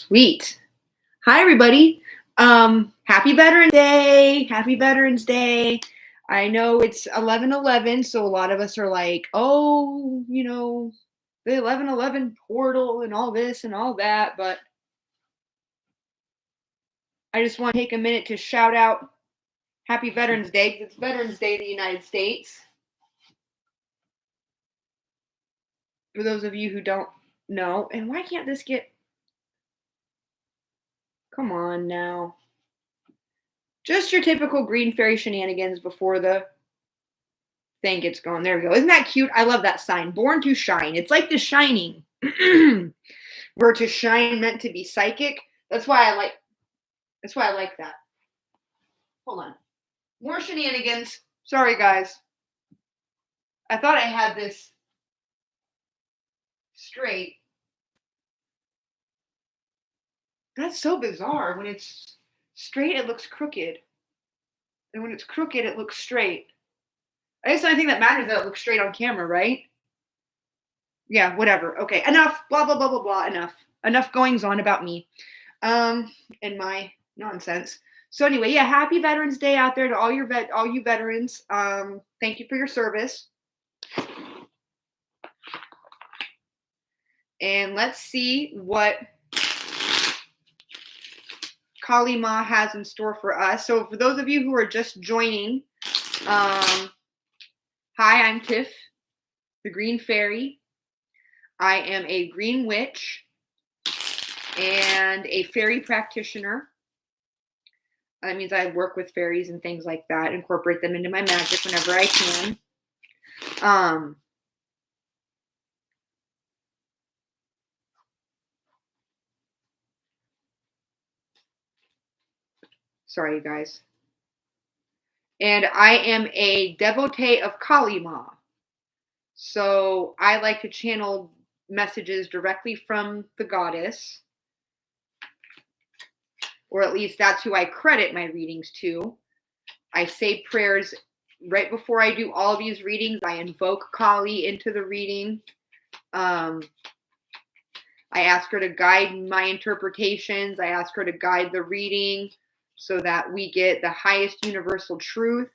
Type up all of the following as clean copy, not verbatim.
Sweet. Hi, everybody. Happy Veterans Day. Happy Veterans Day. I know it's 11/11, so a lot of us are like, oh, the 11/11 portal and all this and all that. But I just want to take a minute to shout out Happy Veterans Day because it's Veterans Day in the United States. For those of you who don't know, and why can't this get. Come on now. Just your typical green fairy shenanigans before the thing gets going. There we go. Isn't that cute? I love that sign. Born to shine. It's like The Shining. Where to shine meant to be psychic. That's why I like that. Hold on. More shenanigans. Sorry guys. I thought I had this straight. That's so bizarre. When it's straight, it looks crooked. And when it's crooked, it looks straight. I guess the only thing that matters is that it looks straight on camera, right? Yeah, whatever. Okay, enough. Blah blah blah blah blah. Enough goings on about me, and my nonsense. So anyway, yeah, happy Veterans Day out there to all you veterans. Thank you for your service. And let's see what Kali Ma has in store for us. So for those of you who are just joining, hi, I'm Tiff, the Green Fairy. I am a green witch and a fairy practitioner. That means I work with fairies and things like that, incorporate them into my magic whenever I can. Sorry, you guys. And I am a devotee of Kali Ma. So I like to channel messages directly from the goddess. Or at least that's who I credit my readings to. I say prayers right before I do all these readings. I invoke Kali into the reading. I ask her to guide my interpretations. I ask her to guide the reading so that we get the highest universal truth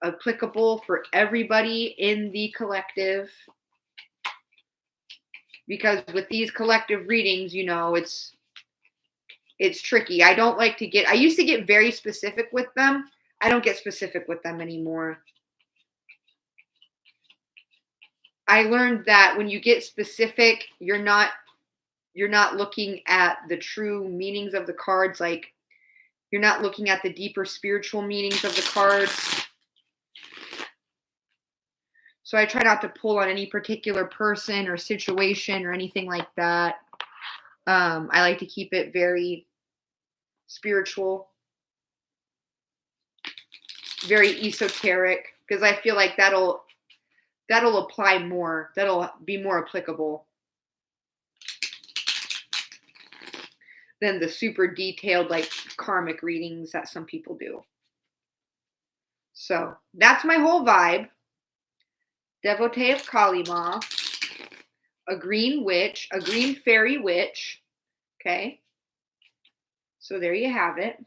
applicable for everybody in the collective. Because with these collective readings, it's tricky. I don't like to I used to get very specific with them. I don't get specific with them anymore. I learned that when you get specific, you're not looking at the true meanings of the cards. Like, you're not looking at the deeper spiritual meanings of the cards. So I try not to pull on any particular person or situation or anything like that. I like to keep it very spiritual, very esoteric, because I feel like that'll apply more. That'll be more applicable than the super detailed, like, karmic readings that some people do. So that's my whole vibe. Devotee of Kali Ma, a green witch, a green fairy witch. Okay. So there you have it.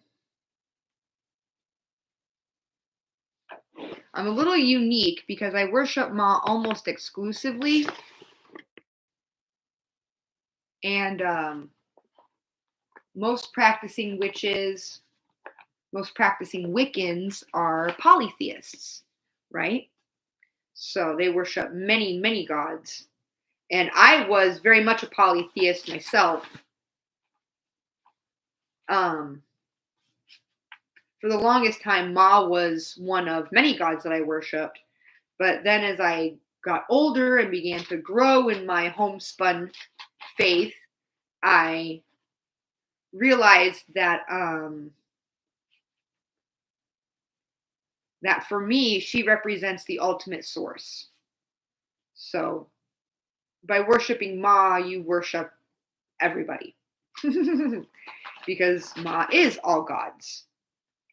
I'm a little unique because I worship Ma almost exclusively. And most practicing witches, most practicing Wiccans are polytheists, right? So they worship many, many gods. And I was very much a polytheist myself. For the longest time, Ma was one of many gods that I worshipped. But then as I got older and began to grow in my homespun faith, I realized that that for me, she represents the ultimate source. So by worshiping Ma, you worship everybody. Because Ma is all gods.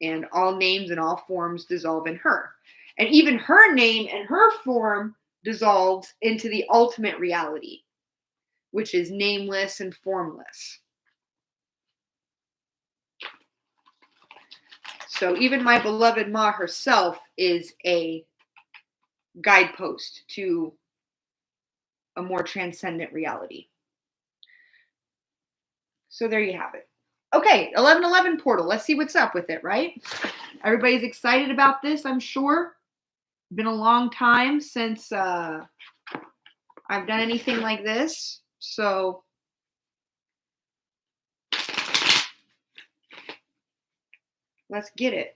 And all names and all forms dissolve in her. And even her name and her form dissolves into the ultimate reality, which is nameless and formless. So even my beloved Ma herself is a guidepost to a more transcendent reality. So there you have it. Okay, 1111 portal. Let's see what's up with it, right? Everybody's excited about this, I'm sure. Been a long time since I've done anything like this. So let's get it.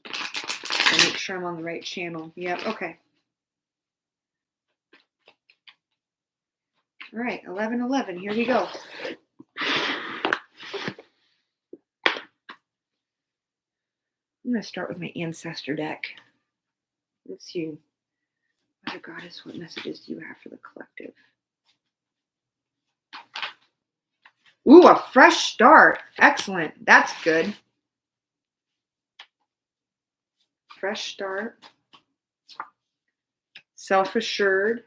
I'll make sure I'm on the right channel. Yep, okay. All right, 1111, here we go. I'm going to start with my ancestor deck. Let's see. Mother Goddess, what messages do you have for the collective? Ooh, a fresh start. Excellent. That's good. Fresh start. Self-assured.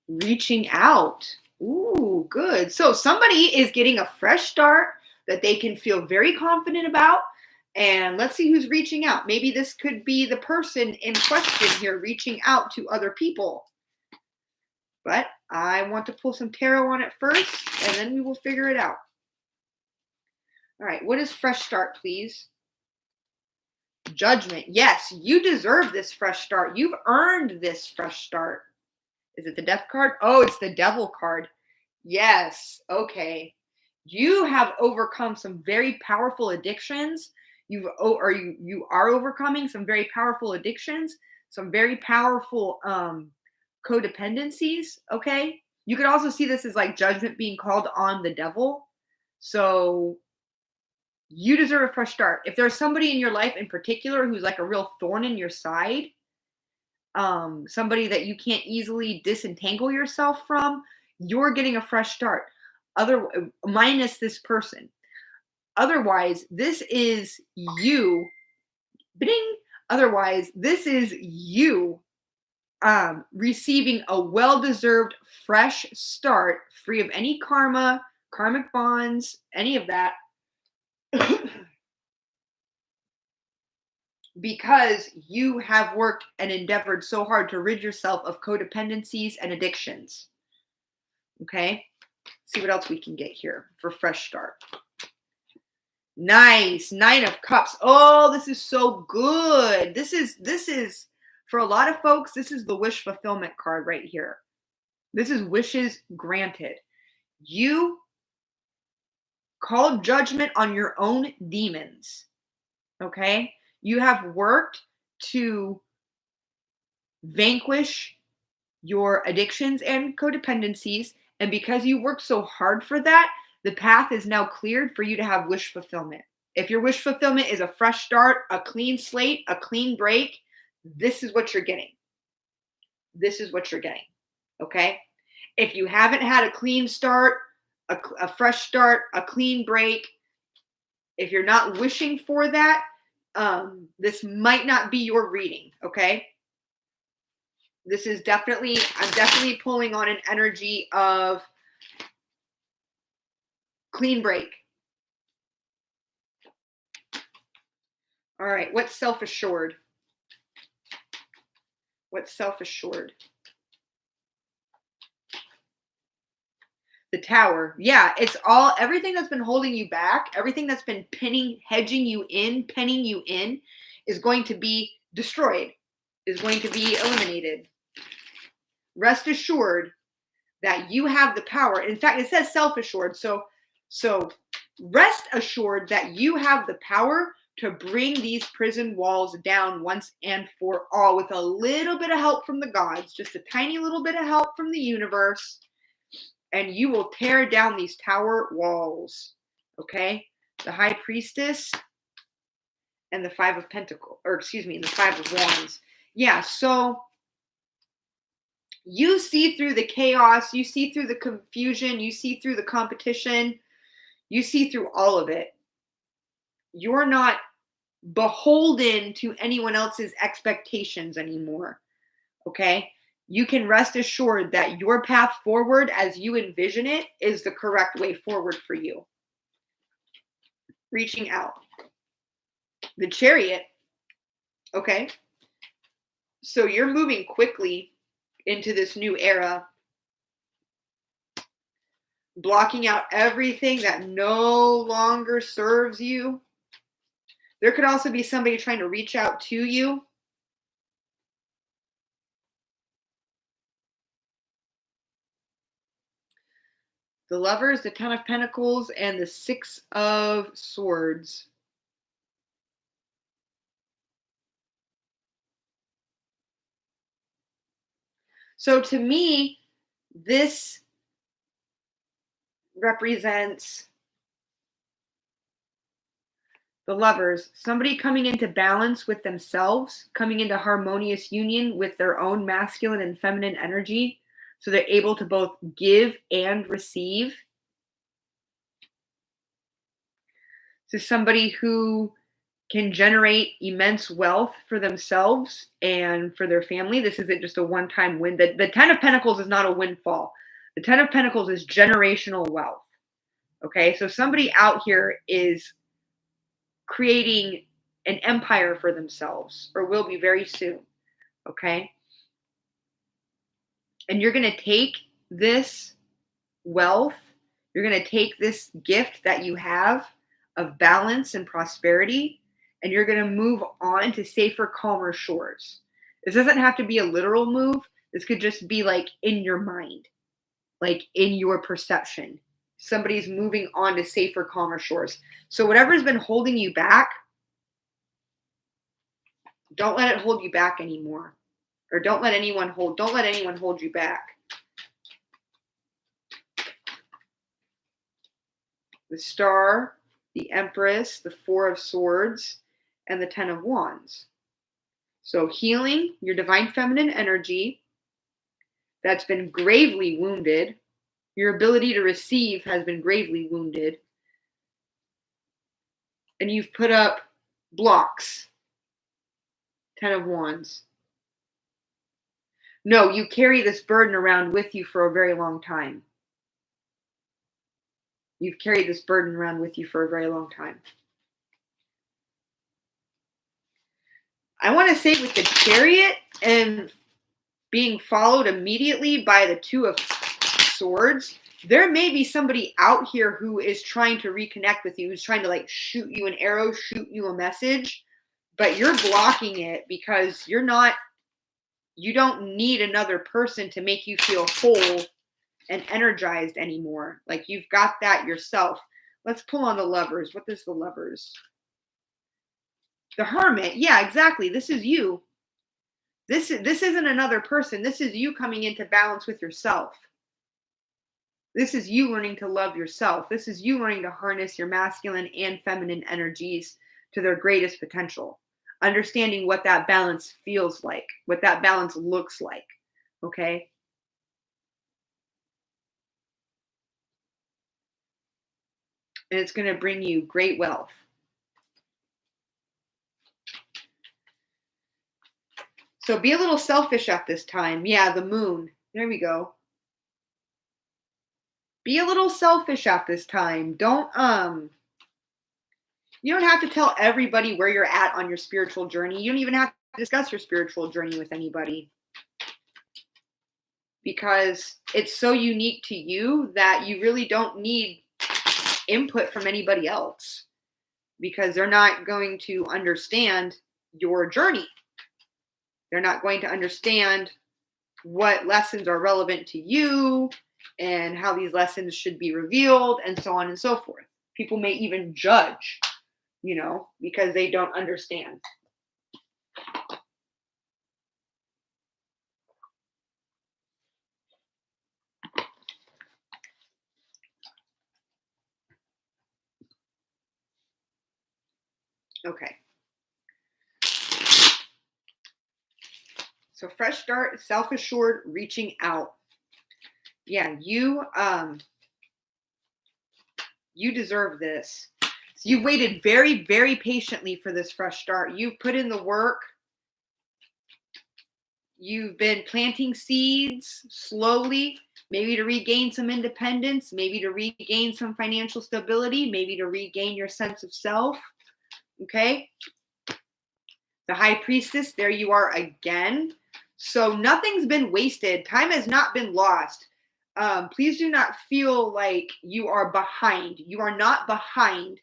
Reaching out. Ooh, good. So somebody is getting a fresh start that they can feel very confident about. And let's see who's reaching out. Maybe this could be the person in question here reaching out to other people. But I want to pull some tarot on it first, and then we will figure it out. All right, what is fresh start, please? Judgment. Yes, you deserve this fresh start. You've earned this fresh start. Is it the Death card? Oh, it's the Devil card. Yes. Okay. You have overcome some very powerful addictions. You are overcoming some very powerful addictions, some very powerful codependencies. Okay. You could also see this as like judgment being called on the devil. So you deserve a fresh start. If there's somebody in your life in particular who's like a real thorn in your side, somebody that you can't easily disentangle yourself from, you're getting a fresh start. Minus this person. Otherwise, this is you. Bing. Otherwise, this is you receiving a well-deserved fresh start, free of any karma, karmic bonds, any of that. Because you have worked and endeavored so hard to rid yourself of codependencies and addictions. Okay, see what else we can get here for fresh start. Nice. 9 of Cups. Oh, this is so good. This is for a lot of folks, this is the wish fulfillment card right here. This is wishes granted. You called judgment on your own demons. Okay? You have worked to vanquish your addictions and codependencies. And because you worked so hard for that, the path is now cleared for you to have wish fulfillment. If your wish fulfillment is a fresh start, a clean slate, a clean break, this is what you're getting. This is what you're getting. Okay? If you haven't had a clean start, a fresh start, a clean break, if you're not wishing for that, this might not be your reading. Okay? This is definitely, I'm definitely pulling on an energy of clean break. All right, what's self-assured? What's self-assured? The Tower. Yeah, it's all, everything that's been holding you back, everything that's been penning you in, is going to be destroyed, is going to be eliminated. Rest assured that you have the power. In fact, it says self-assured. So rest assured that you have the power to bring these prison walls down once and for all with a little bit of help from the gods, just a tiny little bit of help from the universe, and you will tear down these tower walls. Okay? The High Priestess and the Five of Pentacles, or excuse me, the Five of Wands. Yeah, so you see through the chaos, you see through the confusion, you see through the competition, you see through all of it. You're not beholden to anyone else's expectations anymore. Okay? you can rest assured that your path forward as you envision it is the correct way forward for you. Reaching out. The Chariot, okay? So you're moving quickly into this new era, blocking out everything that no longer serves you. There could also be somebody trying to reach out to you. The Lovers, the Ten of Pentacles, and the Six of Swords. So to me, this represents the Lovers, somebody coming into balance with themselves, coming into harmonious union with their own masculine and feminine energy, so they're able to both give and receive. So somebody who can generate immense wealth for themselves and for their family. This isn't just a one-time win. The Ten of Pentacles is not a windfall. The Ten of Pentacles is generational wealth. Okay, so somebody out here is creating an empire for themselves, or will be very soon. Okay, and you're going to take this wealth, you're going to take this gift that you have of balance and prosperity, and you're going to move on to safer, calmer shores. This doesn't have to be a literal move. This could just be like in your mind, like in your perception. Somebody's moving on to safer, calmer shores. So whatever's been holding you back, don't let it hold you back anymore. Or don't let anyone hold you back. The Star, the Empress, the Four of Swords, and the Ten of Wands. So healing your divine feminine energy that's been gravely wounded. Your ability to receive has been gravely wounded. And you've put up blocks. Ten of Wands. No, you carry this burden around with you for a very long time. You've carried this burden around with you for a very long time. I want to say with the Chariot and being followed immediately by the Two of Swords, there may be somebody out here who is trying to reconnect with you, who's trying to like shoot you an arrow, shoot you a message, but you're blocking it because you don't need another person to make you feel whole and energized anymore. Like you've got that yourself. Let's pull on the Lovers. What is the Lovers? The Hermit. Yeah, exactly. This is you. This isn't another person. This is you coming into balance with yourself. This is you learning to love yourself. This is you learning to harness your masculine and feminine energies to their greatest potential. Understanding what that balance feels like, what that balance looks like. Okay? And it's going to bring you great wealth. So be a little selfish at this time. Yeah, the Moon. There we go. Be a little selfish at this time. You don't have to tell everybody where you're at on your spiritual journey. You don't even have to discuss your spiritual journey with anybody, because it's so unique to you that you really don't need input from anybody else, because they're not going to understand your journey. They're not going to understand what lessons are relevant to you and how these lessons should be revealed and so on and so forth. People may even judge, because they don't understand. Okay. So fresh start, self-assured, reaching out. Yeah, you deserve this. So you've waited very, very patiently for this fresh start. You've put in the work. You've been planting seeds slowly, maybe to regain some independence, maybe to regain some financial stability, maybe to regain your sense of self. Okay? The High Priestess, there you are again. So nothing's been wasted. Time has not been lost. Please do not feel like you are behind. You are not behind.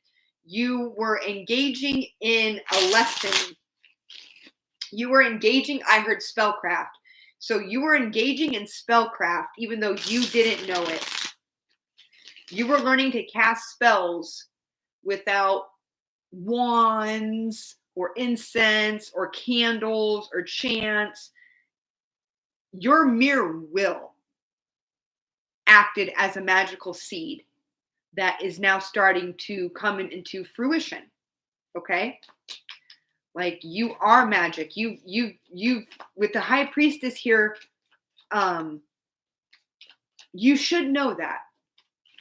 You were engaging in a lesson. You were engaging, I heard spellcraft. So you were engaging in spellcraft, even though you didn't know it. You were learning to cast spells without wands or incense or candles or chants. Your mere will acted as a magical seed that is now starting to come into fruition. Okay? Like, you are magic. You with the High Priestess here, you should know that.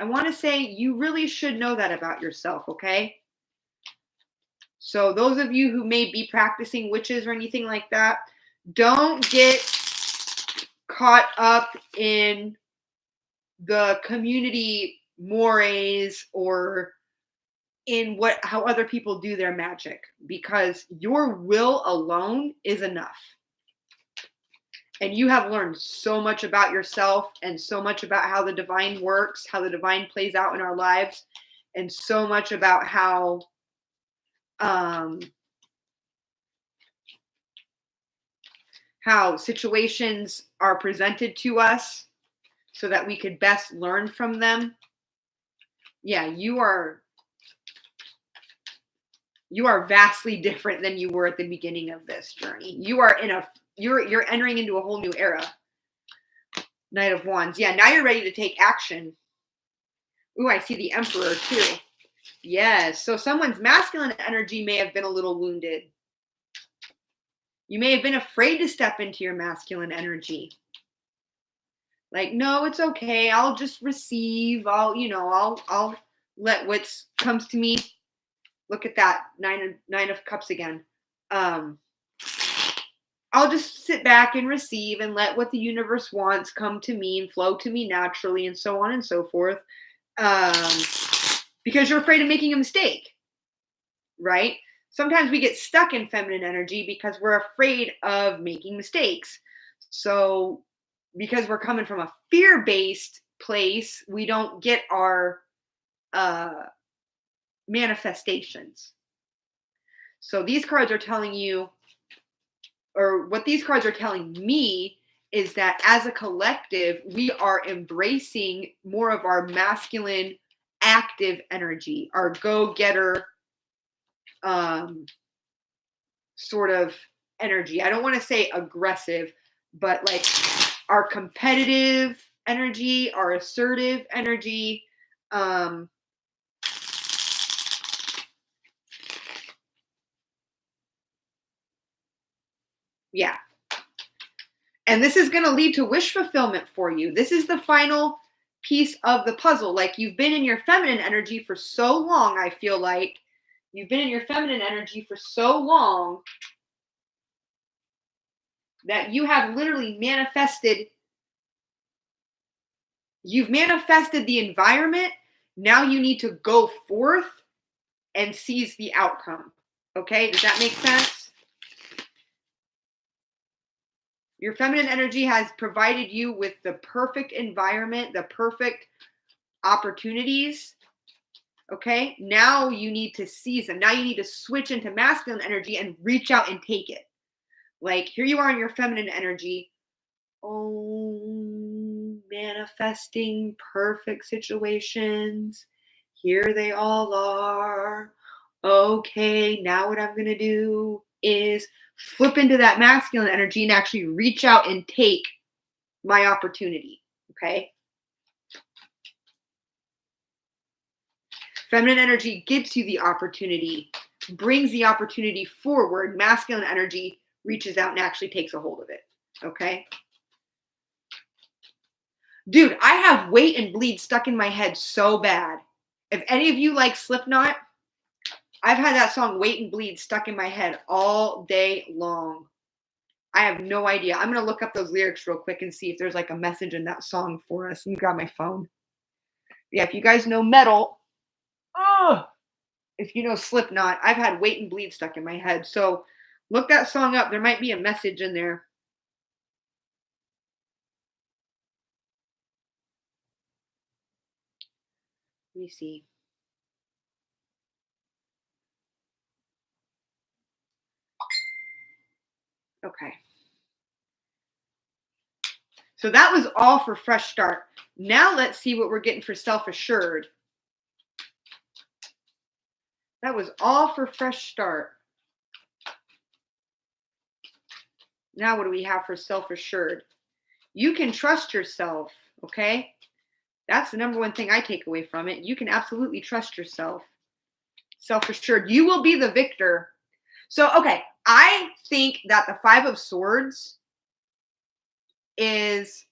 I want to say you really should know that about yourself, okay? So those of you who may be practicing witches or anything like that, don't get caught up in the community mores or in how other people do their magic, because your will alone is enough. And you have learned so much about yourself and so much about how the divine works, how the divine plays out in our lives, and so much about how situations are presented to us so that we could best learn from them. Yeah, you are vastly different than you were at the beginning of this journey. You're entering into a whole new era. Knight of Wands. Yeah, now you're ready to take action. Ooh, I see the Emperor too. Yes, so someone's masculine energy may have been a little wounded. You may have been afraid to step into your masculine energy. Like, no, it's okay. I'll just receive. I'll let what comes to me. Look at that, nine of cups again. I'll just sit back and receive and let what the universe wants come to me and flow to me naturally, and so on and so forth. Because you're afraid of making a mistake, right? Sometimes we get stuck in feminine energy because we're afraid of making mistakes. So because we're coming from a fear-based place, we don't get our manifestations. So these cards are telling you, or what these cards are telling me, is that as a collective, we are embracing more of our masculine, active energy, our go-getter sort of energy. I don't want to say aggressive, but like our competitive energy, our assertive energy. Yeah. And this is going to lead to wish fulfillment for you. This is the final piece of the puzzle. Like, you've been in your feminine energy for so long, I feel like. You've been in your feminine energy for so long that you have literally manifested. You've manifested the environment. Now you need to go forth and seize the outcome. Okay? Does that make sense? Your feminine energy has provided you with the perfect environment, the perfect opportunities. Okay? Now you need to seize them. Now you need to switch into masculine energy and reach out and take it. Like, here you are in your feminine energy. Oh, manifesting perfect situations. Here they all are. Okay, now what I'm going to do is flip into that masculine energy and actually reach out and take my opportunity. Okay? Feminine energy gives you the opportunity, brings the opportunity forward. Masculine energy reaches out and actually takes a hold of it. Okay? Dude, I have Wait and Bleed stuck in my head so bad. If any of you like Slipknot, I've had that song Wait and Bleed stuck in my head all day long. I have no idea. I'm gonna look up those lyrics real quick and see if there's like a message in that song for us. Let me grab my phone. Yeah, if you guys know metal, oh, if you know Slipknot, I've had Wait and Bleed stuck in my head. So look that song up. There might be a message in there. Let me see. Okay. So that was all for Fresh Start. Now let's see what we're getting for Self Assured. That was all for Fresh Start. Now what do we have for Self Assured? You can trust yourself, okay? That's the number one thing I take away from it. You can absolutely trust yourself. Self Assured. You will be the victor. So, okay, I think that the Five of Swords is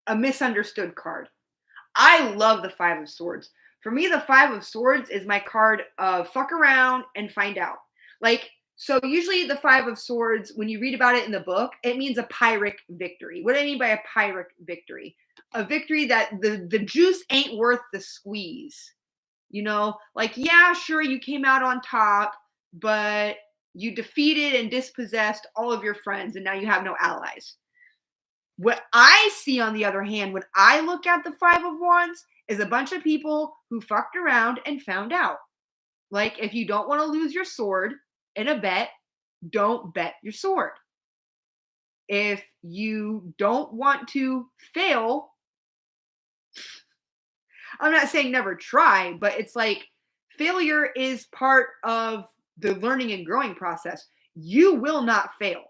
a misunderstood card. I love the Five of Swords. For me, the Five of Swords is my card of fuck around and find out. Like, so usually the Five of Swords, when you read about it in the book, it means a Pyrrhic victory. What do I mean by a Pyrrhic victory? A victory that the juice ain't worth the squeeze. You know, like, yeah, sure, you came out on top, but you defeated and dispossessed all of your friends, and now you have no allies. What I see, on the other hand, when I look at the Five of Wands, is a bunch of people who fucked around and found out. Like, if you don't want to lose your sword in a bet, don't bet your sword. If you don't want to fail, I'm not saying never try, but it's like failure is part of the learning and growing process. You will not fail.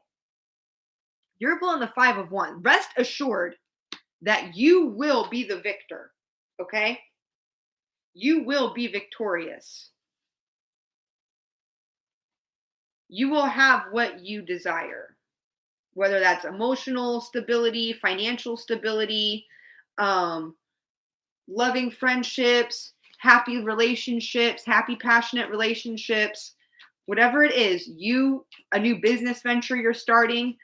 You're pulling the Five of Wands. Rest assured that you will be the victor. Okay? You will be victorious. You will have what you desire, whether that's emotional stability, financial stability, loving friendships, happy relationships, happy, passionate relationships, whatever it is, a new business venture you're starting.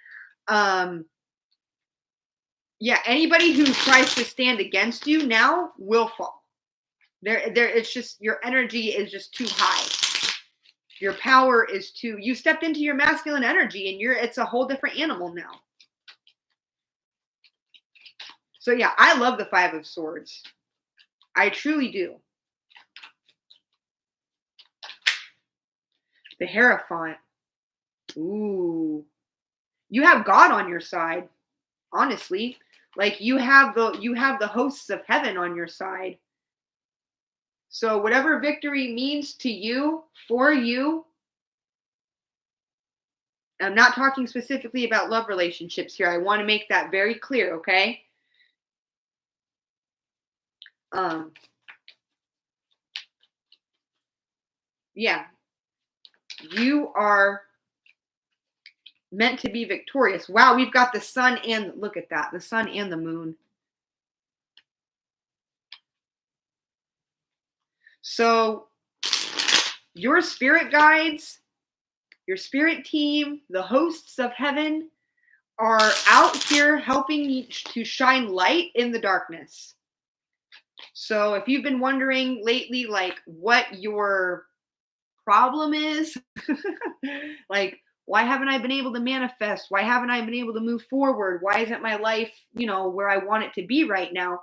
Yeah, anybody who tries to stand against you now will fall. It's just, your energy is just too high. Your power is too, you stepped into your masculine energy and it's a whole different animal now. So yeah, I love the Five of Swords. I truly do. The Hierophant. Ooh. You have God on your side, honestly. Like, you have the hosts of heaven on your side. So whatever victory means to you, for you, I'm not talking specifically about love relationships here. I want to make that very clear, okay? Yeah. You are meant to be victorious. Wow, we've got the sun and, look at that, the sun and the moon. So your spirit guides, your spirit team, the hosts of heaven are out here helping you to shine light in the darkness. So if you've been wondering lately, like, what your problem is, like, why haven't I been able to manifest? Why haven't I been able to move forward? Why isn't my life, where I want it to be right now?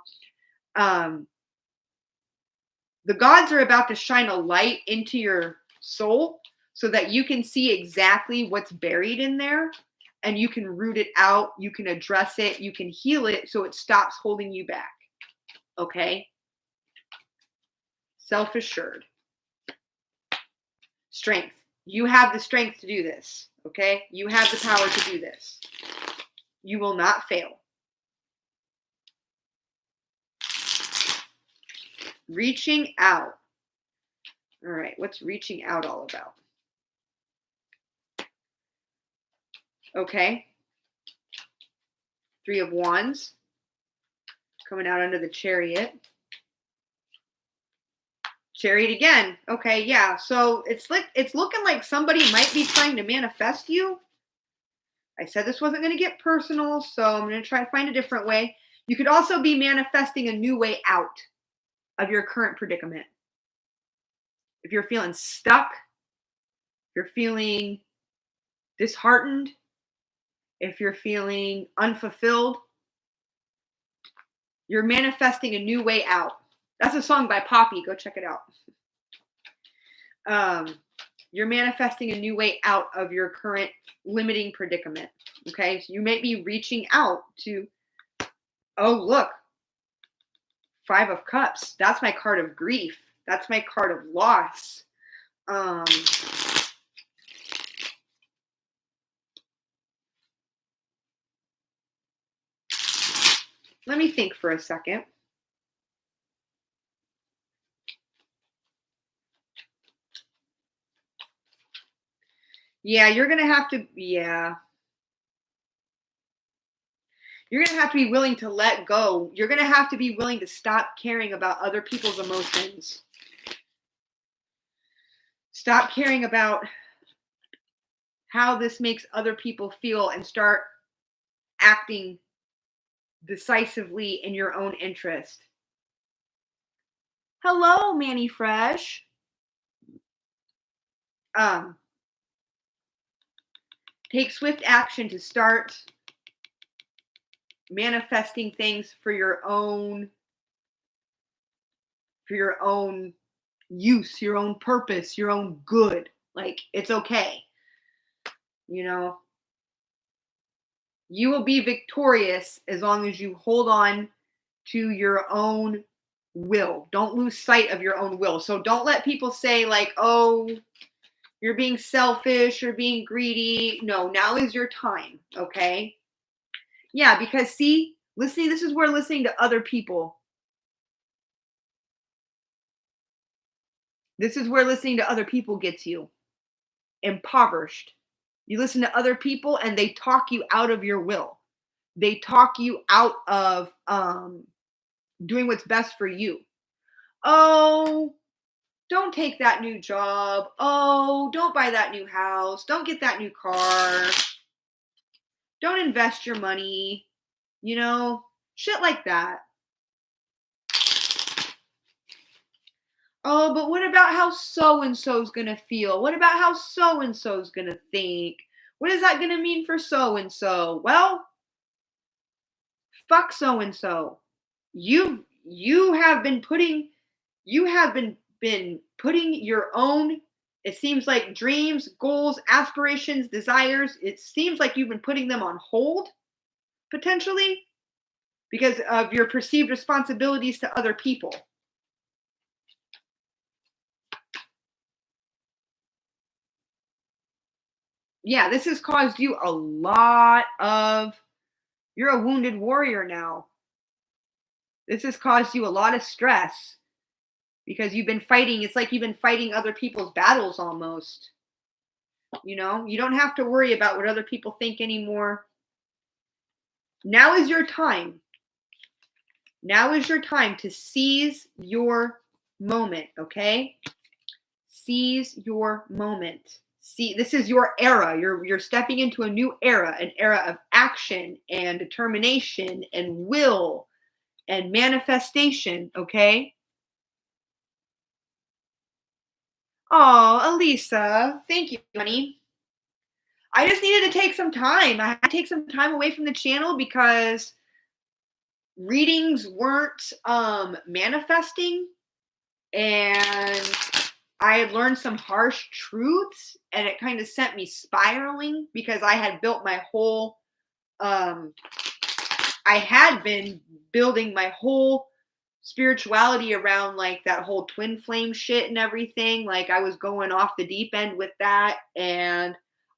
The gods are about to shine a light into your soul so that you can see exactly what's buried in there, and you can root it out, you can address it, you can heal it so it stops holding you back. Okay? Self-assured. Strength. You have the strength to do this. Okay? You have the power to do this. You will not fail. Reaching out. All right, what's reaching out all about? Okay. Three of Wands. Coming out under the Chariot. Chariot again. Okay, yeah. So it's looking like somebody might be trying to manifest you. I said this wasn't going to get personal, so I'm going to try to find a different way. You could also be manifesting a new way out of your current predicament. If you're feeling stuck, if you're feeling disheartened, if you're feeling unfulfilled, you're manifesting a new way out. That's a song by Poppy. Go check it out. You're manifesting a new way out of your current limiting predicament. Okay, so you may be reaching out to, oh, look, 5 of Cups. That's my card of grief. That's my card of loss. Let me think for a second. Yeah, you're going to have to, yeah. You're going to have to be willing to let go. You're going to have to be willing to stop caring about other people's emotions. Stop caring about how this makes other people feel and start acting decisively in your own interest. Hello, Manny Fresh. Take swift action to start manifesting things for your own use, your own purpose, your own good. Like, it's okay. You know, you will be victorious as long as you hold on to your own will. Don't lose sight of your own will. So don't let people say like, oh, you're being selfish or being greedy. No, now is your time. Okay. Yeah, because see, listening, this is where listening to other people. This is where listening to other people gets you impoverished. You listen to other people and they talk you out of your will. They talk you out of doing what's best for you. Oh, don't take that new job. Oh, don't buy that new house. Don't get that new car. Don't invest your money. You know, shit like that. Oh, but what about how so-and-so's going to feel? What about how so-and-so's going to think? What is that going to mean for so-and-so? Well, fuck so-and-so. You have been putting your own, it seems like, dreams, goals, aspirations, desires, it seems like you've been putting them on hold, potentially, because of your perceived responsibilities to other people. Yeah, this has caused you a lot of, you're a wounded warrior now. This has caused you a lot of stress because you've been fighting. It's like you've been fighting other people's battles almost. You know, you don't have to worry about what other people think anymore. Now is your time. Now is your time to seize your moment, okay? Seize your moment. See, this is your era. You're stepping into a new era, an era of action and determination and will and manifestation, okay? Oh, Elisa, thank you, honey. I just needed to take some time. I had to take some time away from the channel because readings weren't manifesting, and I had learned some harsh truths, and it kind of sent me spiraling because I had built my whole I had been building my whole spirituality around like that whole twin flame shit and everything. Like, I was going off the deep end with that, and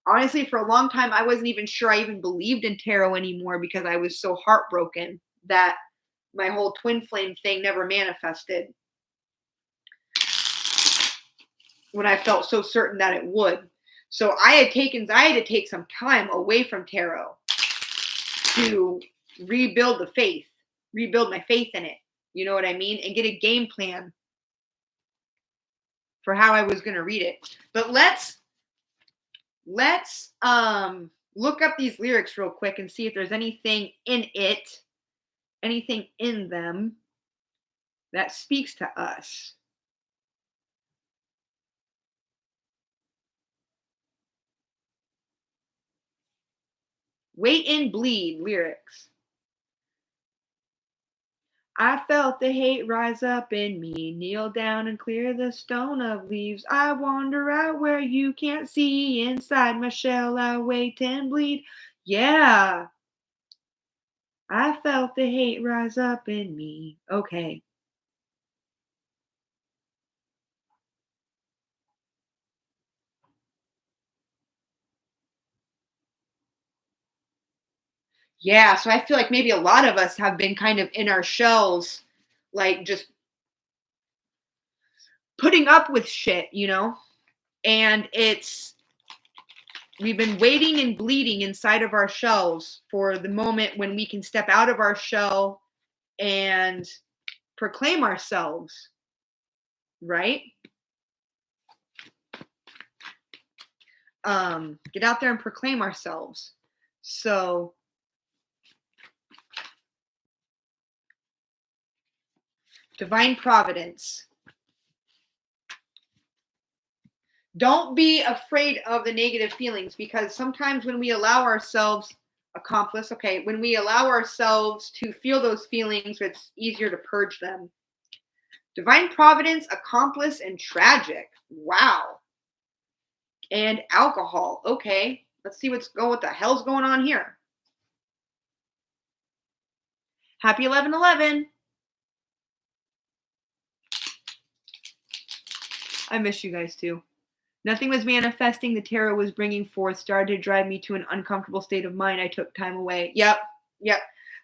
honestly, for a long time I wasn't even sure I even believed in tarot anymore because I was so heartbroken that my whole twin flame thing never manifested when I felt so certain that it would. So I had to take some time away from tarot to rebuild the faith, rebuild my faith in it. You know what I mean? And get a game plan for how I was going to read it. But let's Look up these lyrics real quick and see if there's anything in it, anything in them that speaks to us. Wait and Bleed lyrics. I felt the hate rise up in me. Kneel down and clear the stone of leaves. I wander out where you can't see. Inside my shell, I wait and bleed. Yeah, I felt the hate rise up in me. Okay. Yeah, so I feel like maybe a lot of us have been kind of in our shells, like just putting up with shit, And we've been waiting and bleeding inside of our shells for the moment when we can step out of our shell and proclaim ourselves, right? Get out there and proclaim ourselves. So divine providence. Don't be afraid of the negative feelings, because sometimes when we allow ourselves when we allow ourselves to feel those feelings, it's easier to purge them. Divine providence, accomplice, and tragic. Wow. And alcohol. Okay, let's see what the hell's going on here. Happy 11/11. I miss you guys too. Nothing was manifesting the tarot was bringing forth started to drive me to an uncomfortable state of mind. I took time away. Yep.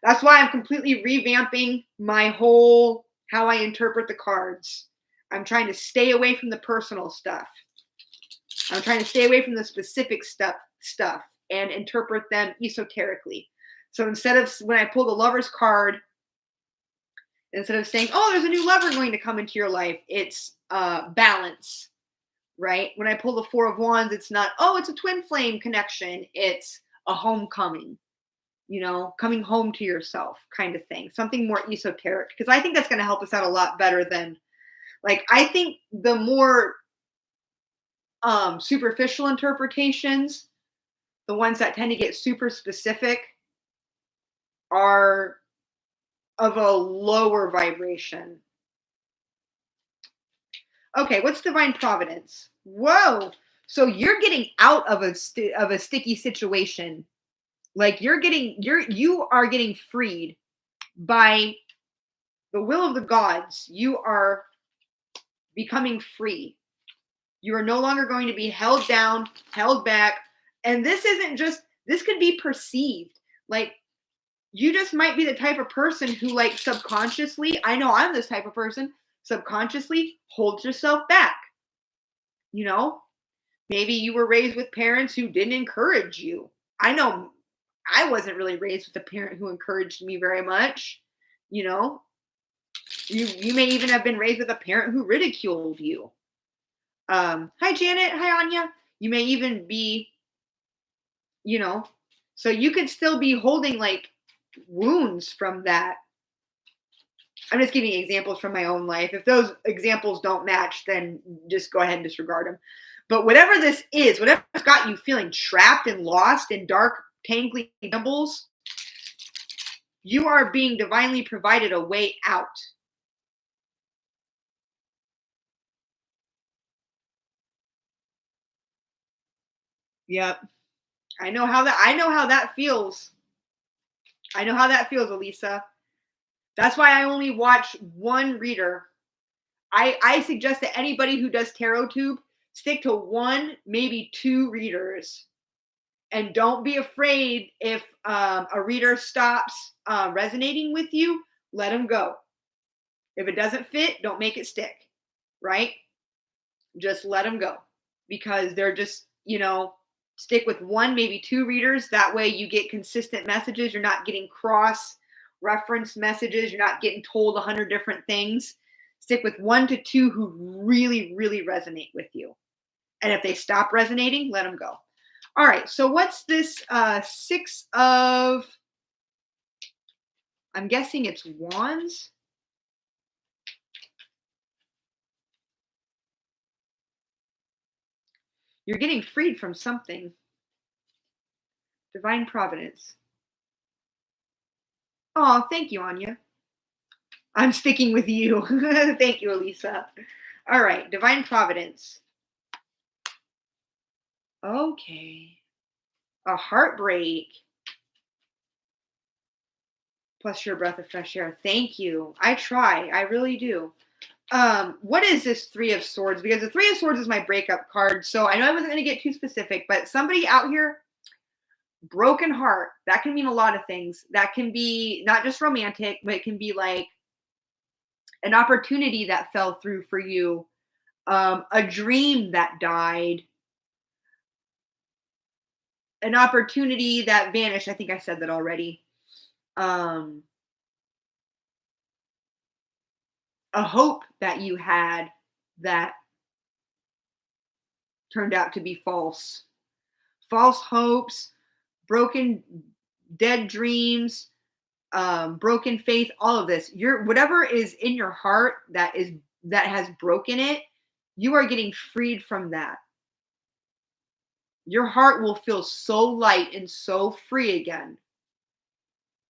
That's why I'm completely revamping my whole how I interpret the cards. I'm trying to stay away from the personal stuff. I'm trying to stay away from the specific stuff and interpret them esoterically. So instead of when I pull the Lover's card, instead of saying, "Oh, there's a new lover going to come into your life," it's balance. Right? When I pull the Four of Wands, it's not, "Oh, it's a twin flame connection." It's a homecoming, coming home to yourself kind of thing. Something more esoteric. Because I think that's going to help us out a lot better than, I think the more superficial interpretations, the ones that tend to get super specific, are of a lower vibration. Okay, what's divine providence? Whoa. So you're getting out of a sticky situation. Like you are getting freed by the will of the gods. You are becoming free. You are no longer going to be held down, held back. And this could be perceived. Like you just might be the type of person who subconsciously, I know I'm this type of person, subconsciously holds yourself back. Maybe you were raised with parents who didn't encourage you. I know I wasn't really raised with a parent who encouraged me very much. You may even have been raised with a parent who ridiculed you. Hi Janet, hi Anya. You may even be, so you could still be holding wounds from that. I'm just giving examples from my own life. If those examples don't match, then just go ahead and disregard them. But whatever this is, whatever's got you feeling trapped and lost in dark, tangly tumbles, you are being divinely provided a way out. Yep. I know how that feels. I know how that feels, Elisa. That's why I only watch one reader. I suggest that anybody who does tarot tube stick to one, maybe two readers. And don't be afraid if a reader stops resonating with you, let them go. If it doesn't fit, don't make it stick, right? Just let them go, because they're just, stick with one, maybe two readers. That way you get consistent messages. You're not getting cross-reference messages. You're not getting told 100 different things. Stick with 1 to 2 who really, really resonate with you. And if they stop resonating, let them go. All right, so what's this six of, I'm guessing it's wands. You're getting freed from something. Divine providence. Oh, thank you, Anya. I'm sticking with you. Thank you, Elisa. All right, divine providence. Okay. A heartbreak. Plus your breath of fresh air. Thank you. I try. I really do. What is this Three of Swords? Because the Three of Swords is my breakup card. So I know I wasn't going to get too specific, but somebody out here, broken heart, that can mean a lot of things. That can be not just romantic, but it can be like an opportunity that fell through for you, a dream that died, an opportunity that vanished. I think I said that already. A hope that you had that turned out to be false. False hopes, broken, dead dreams, broken faith, all of this. Your whatever is in your heart that has broken it, you are getting freed from that. Your heart will feel so light and so free again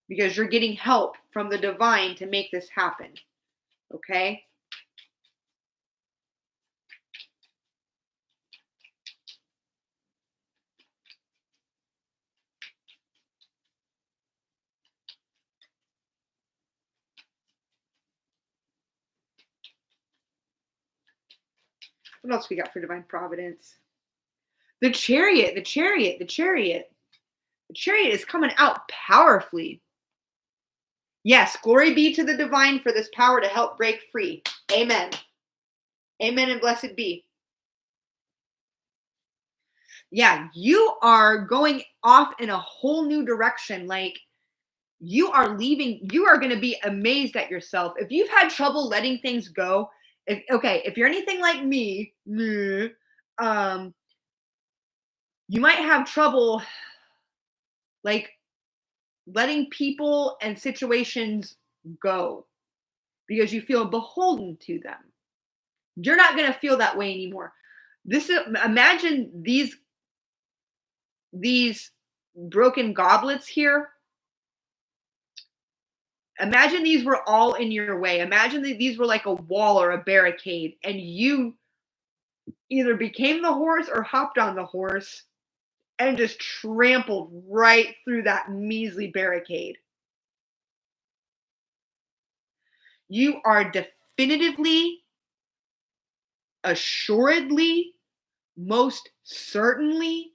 because you're getting help from the divine to make this happen. Okay? What else we got for divine providence? The chariot, the chariot, the chariot. The chariot is coming out powerfully. Yes, glory be to the divine for this power to help break free. Amen. Amen and blessed be. Yeah, you are going off in a whole new direction. Like you are leaving, you are going to be amazed at yourself. If you've had trouble letting things go, if you're anything like me, you might have trouble like letting people and situations go because you feel beholden to them. You're not going to feel that way anymore. Imagine these broken goblets here. Imagine these were all in your way. Imagine that these were like a wall or a barricade, and you either became the horse or hopped on the horse and just trampled right through that measly barricade. You are definitively, assuredly, most certainly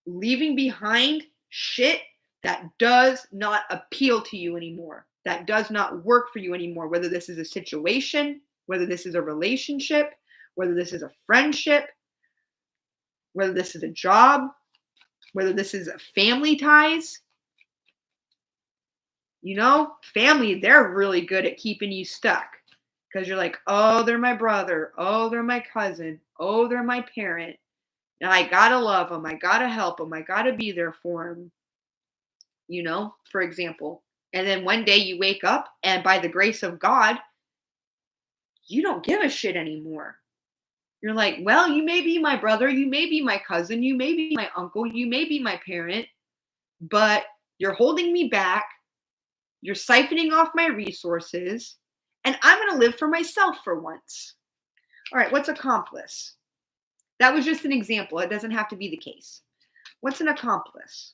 leaving behind shit that does not appeal to you anymore, that does not work for you anymore, whether this is a situation, whether this is a relationship, whether this is a friendship, whether this is a job, whether this is a family ties. You know, family, they're really good at keeping you stuck because you're like, oh, they're my brother. Oh, they're my cousin. Oh, they're my parent. And I gotta love them. I gotta help them. I gotta be there for them. You know, for example. And then one day you wake up and by the grace of God, you don't give a shit anymore. You're like, well, you may be my brother. You may be my cousin. You may be my uncle. You may be my parent. But you're holding me back. You're siphoning off my resources. And I'm going to live for myself for once. All right, what's accomplice? That was just an example. It doesn't have to be the case. What's an accomplice?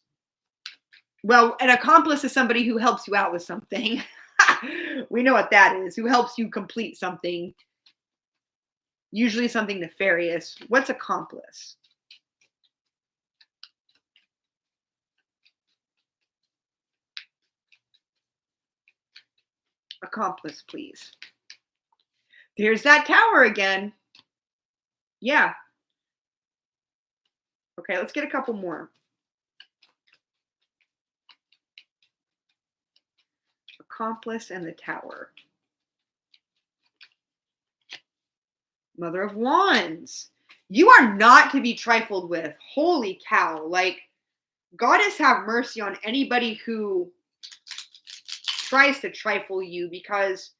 Well, an accomplice is somebody who helps you out with something. We know what that is. Who helps you complete something. Usually something nefarious. What's accomplice? Accomplice, please. There's that tower again. Yeah. Okay, let's get a couple more. Accomplice and the tower. Mother of Wands. You are not to be trifled with. Holy cow. Like, Goddess have mercy on anybody who tries to trifle you, because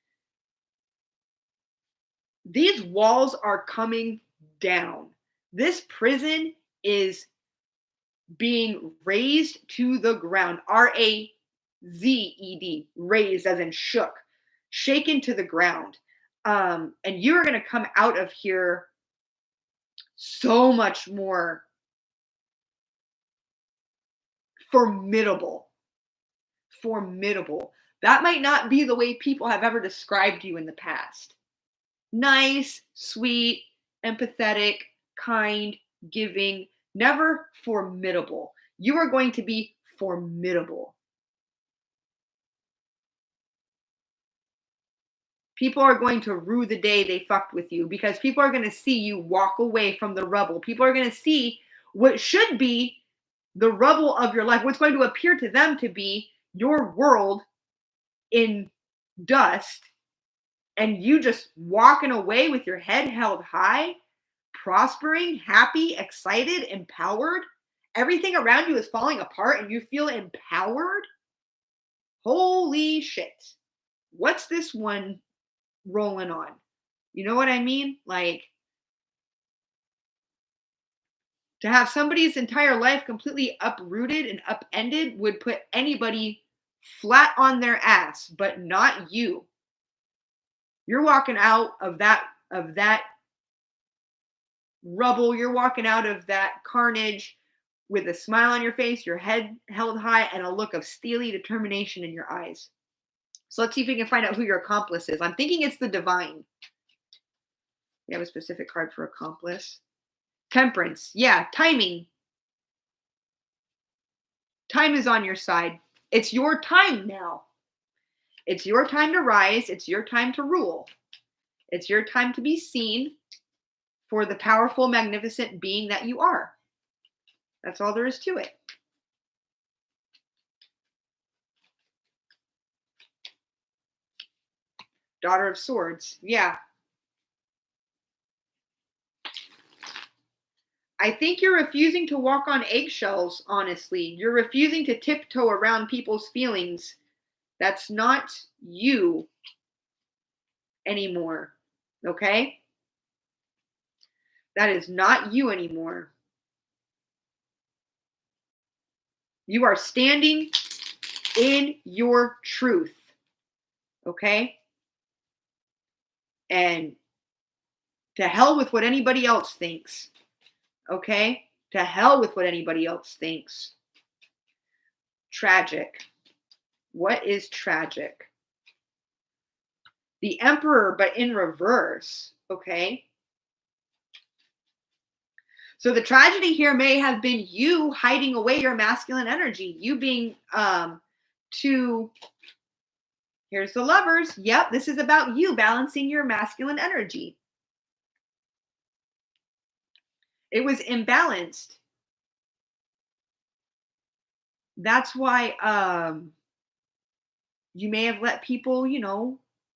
these walls are coming down. This prison is being razed to the ground. R-A-Z-E-D. Raised as in shook. Shaken to the ground. And you're going to come out of here so much more formidable. Formidable. That might not be the way people have ever described you in the past. Nice, sweet, empathetic, kind, giving, never formidable. You are going to be formidable. People are going to rue the day they fucked with you, because people are going to see you walk away from the rubble. People are going to see what should be the rubble of your life, what's going to appear to them to be your world in dust, and you just walking away with your head held high, prospering, happy, excited, empowered. Everything around you is falling apart and you feel empowered. Holy shit. What's this one rolling on? You know what I mean? Like, to have somebody's entire life completely uprooted and upended would put anybody flat on their ass, but not you. You're walking out of that rubble. You're walking out of that carnage with a smile on your face, your head held high, and a look of steely determination in your eyes. So let's see if we can find out who your accomplice is. I'm thinking it's the divine. We have a specific card for accomplice. Temperance. Yeah, timing. Time is on your side. It's your time now. It's your time to rise. It's your time to rule. It's your time to be seen for the powerful, magnificent being that you are. That's all there is to it. Daughter of Swords. Yeah. I think you're refusing to walk on eggshells, honestly. You're refusing to tiptoe around people's feelings. That's not you anymore. Okay? That is not you anymore. You are standing in your truth. Okay? And to hell with what anybody else thinks. Okay? To hell with what anybody else thinks. Tragic. What is tragic? The Emperor, but in reverse. Okay? So the tragedy here may have been you hiding away your masculine energy. You being too... Here's the Lovers. Yep, this is about you balancing your masculine energy. It was imbalanced. That's why you may have let people,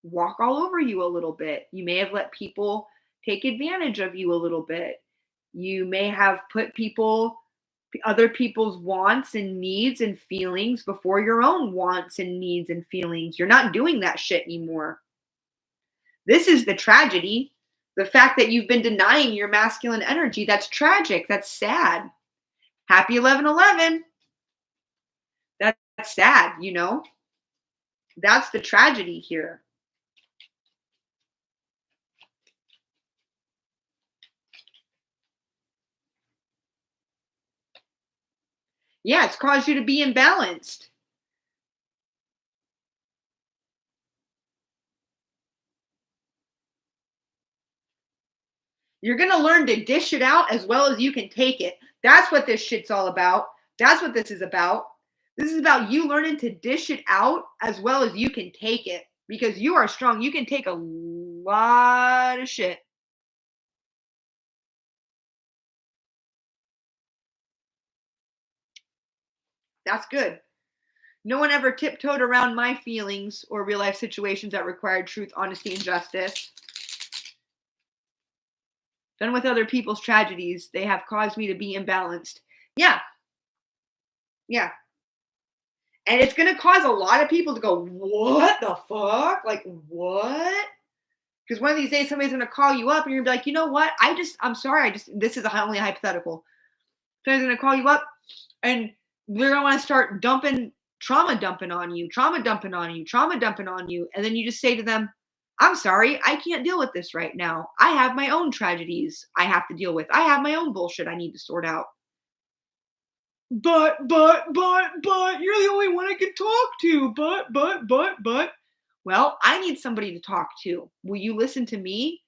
walk all over you a little bit. You may have let people take advantage of you a little bit. You may have put other people's wants and needs and feelings before your own wants and needs and feelings. You're not doing that shit anymore. This is the tragedy. The fact that you've been denying your masculine energy. That's tragic. That's sad. Happy 11/11. That's sad, That's the tragedy here. Yeah, it's caused you to be imbalanced. You're going to learn to dish it out as well as you can take it. That's what this shit's all about. That's what this is about. This is about you learning to dish it out as well as you can take it. Because you are strong. You can take a lot of shit. That's good. No one ever tiptoed around my feelings or real life situations that required truth, honesty, and justice. Done with other people's tragedies. They have caused me to be imbalanced. Yeah. Yeah. And it's going to cause a lot of people to go, what the fuck? Like, what? Because one of these days somebody's going to call you up and you're going to be like, you know what? I'm sorry. This is only a hypothetical. Somebody's going to call you up and they're going to want to start trauma dumping on you. And then you just say to them, I'm sorry, I can't deal with this right now. I have my own tragedies I have to deal with. I have my own bullshit I need to sort out. But, you're the only one I can talk to. But. Well, I need somebody to talk to. Will you listen to me?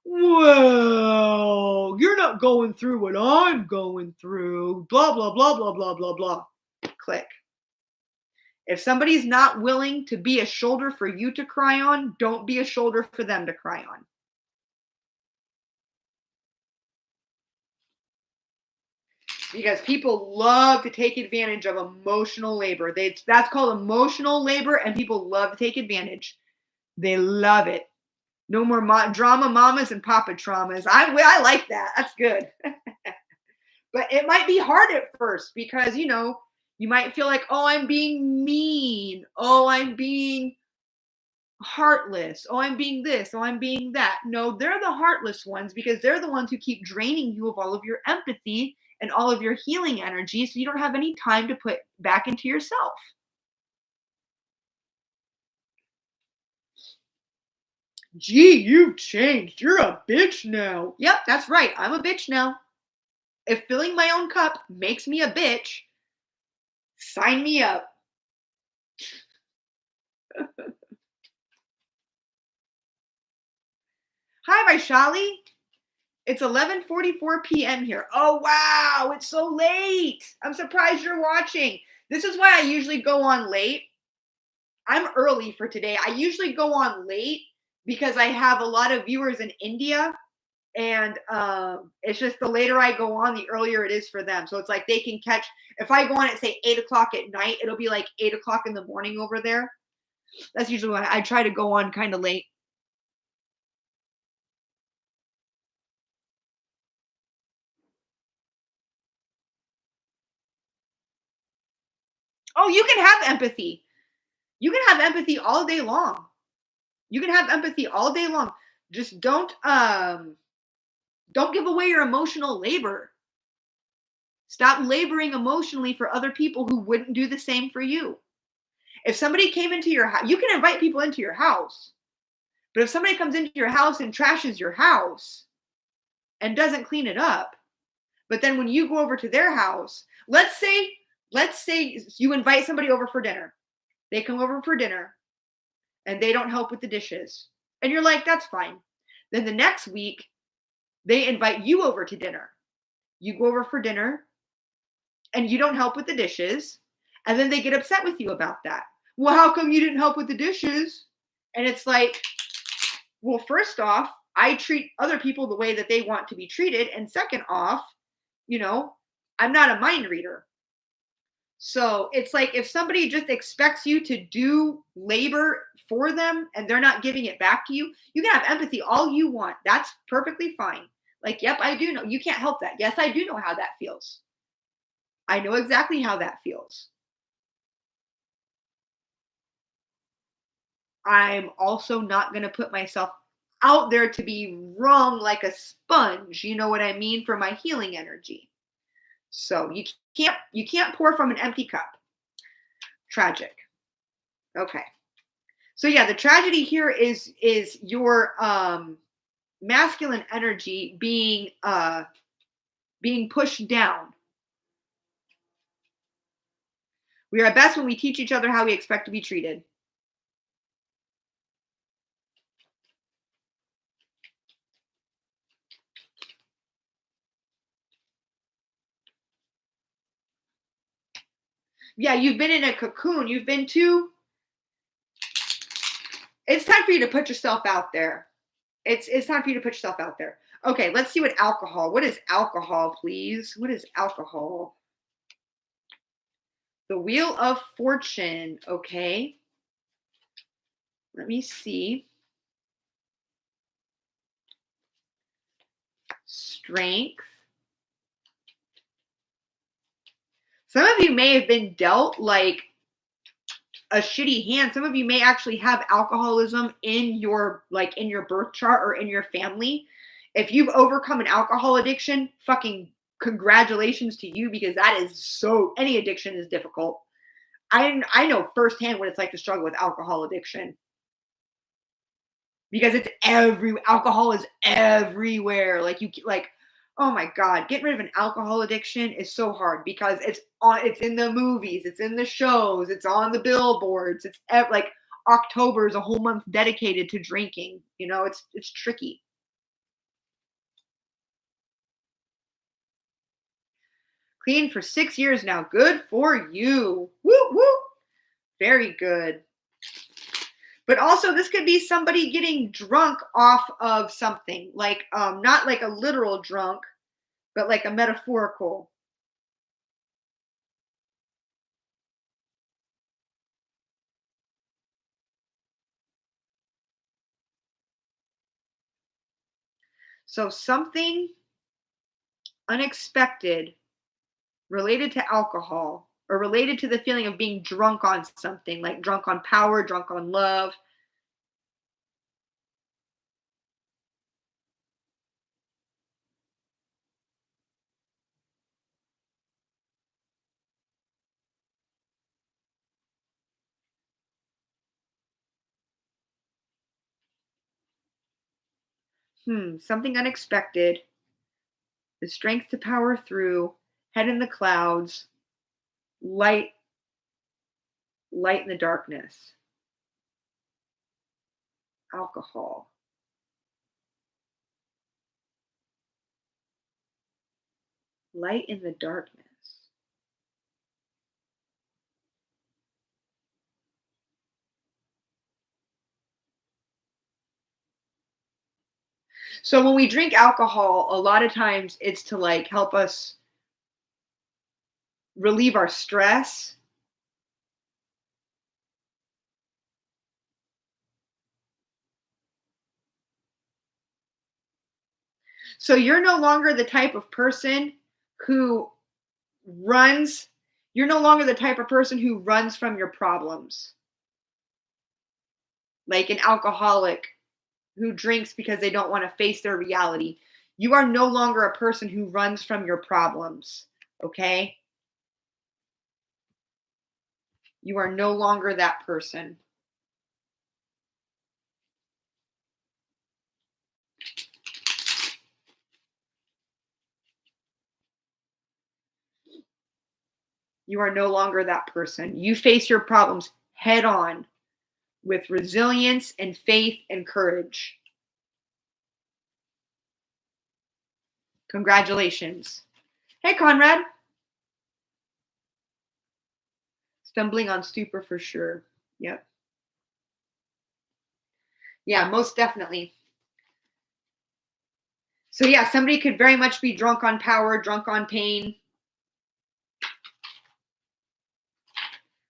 Well, you're not going through what I'm going through. Blah, blah, blah, blah, blah, blah, blah. Click. If somebody's not willing to be a shoulder for you to cry on, don't be a shoulder for them to cry on. Because people love to take advantage of emotional labor. That's called emotional labor, and people love to take advantage. They love it. No more drama mamas and papa traumas. I like that. That's good. But it might be hard at first because, you might feel like, oh, I'm being mean. Oh, I'm being heartless. Oh, I'm being this. Oh, I'm being that. No, they're the heartless ones because they're the ones who keep draining you of all of your empathy and all of your healing energy, so you don't have any time to put back into yourself. Gee, you've changed. You're a bitch now. Yep, that's right. I'm a bitch now. If filling my own cup makes me a bitch, sign me up. Hi, Vaishali. It's 11:44 p.m. here. Oh, wow. It's so late. I'm surprised you're watching. This is why I usually go on late. I'm early for today. I usually go on late because I have a lot of viewers in India. And it's just the later I go on, the earlier it is for them. So it's like they can catch, if I go on at say 8 o'clock at night, it'll be like 8 o'clock in the morning over there. That's usually why I try to go on kind of late. Oh, you can have empathy. You can have empathy all day long. You can have empathy all day long. Just don't give away your emotional labor. Stop laboring emotionally for other people who wouldn't do the same for you. If somebody came into your house, you can invite people into your house. But if somebody comes into your house and trashes your house and doesn't clean it up, but then when you go over to their house, let's say you invite somebody over for dinner. They come over for dinner and they don't help with the dishes. And you're like, that's fine. Then the next week, they invite you over to dinner. You go over for dinner and you don't help with the dishes. And then they get upset with you about that. Well, how come you didn't help with the dishes? And it's like, well, first off, I treat other people the way that they want to be treated. And second off, I'm not a mind reader. So it's like if somebody just expects you to do labor for them and they're not giving it back to you, you can have empathy all you want. That's perfectly fine. Like, yep, I do know. You can't help that. Yes, I do know how that feels. I know exactly how that feels. I'm also not going to put myself out there to be wrung like a sponge. You know what I mean? For my healing energy. So you can't pour from an empty cup. Tragic. Okay. So yeah, the tragedy here is your masculine energy being pushed down. We are best when we teach each other how we expect to be treated. Yeah, you've been in a cocoon. It's time for you to put yourself out there. It's time for you to put yourself out there. Okay, let's see what is alcohol, please? What is alcohol? The Wheel of Fortune, okay. Let me see. strength. Some of you may have been dealt like a shitty hand. Some of you may actually have alcoholism in your birth chart or in your family. If you've overcome an alcohol addiction, fucking congratulations to you, because that is any addiction is difficult. I know firsthand what it's like to struggle with alcohol addiction. Because alcohol is everywhere. Oh my God, getting rid of an alcohol addiction is so hard because it's in the movies, it's in the shows, it's on the billboards. It's like October is a whole month dedicated to drinking. It's tricky. Clean for 6 years now. Good for you. Woo woo. Very good. But also, this could be somebody getting drunk off of something, like not like a literal drunk, but like a metaphorical. So something unexpected related to alcohol or related to the feeling of being drunk on something, like drunk on power, drunk on love. Something unexpected. The strength to power through, head in the clouds, light in the darkness. Alcohol. Light in the darkness. So when we drink alcohol, a lot of times it's to like help us relieve our stress. So you're no longer the type of person who runs from your problems. Like an alcoholic who drinks because they don't want to face their reality. You are no longer a person who runs from your problems, okay? You are no longer that person. You are no longer that person. You face your problems head on with resilience and faith and courage. Congratulations. Hey, Conrad. Stumbling on stupor for sure. Yep. Yeah, most definitely. So yeah, somebody could very much be drunk on power, drunk on pain.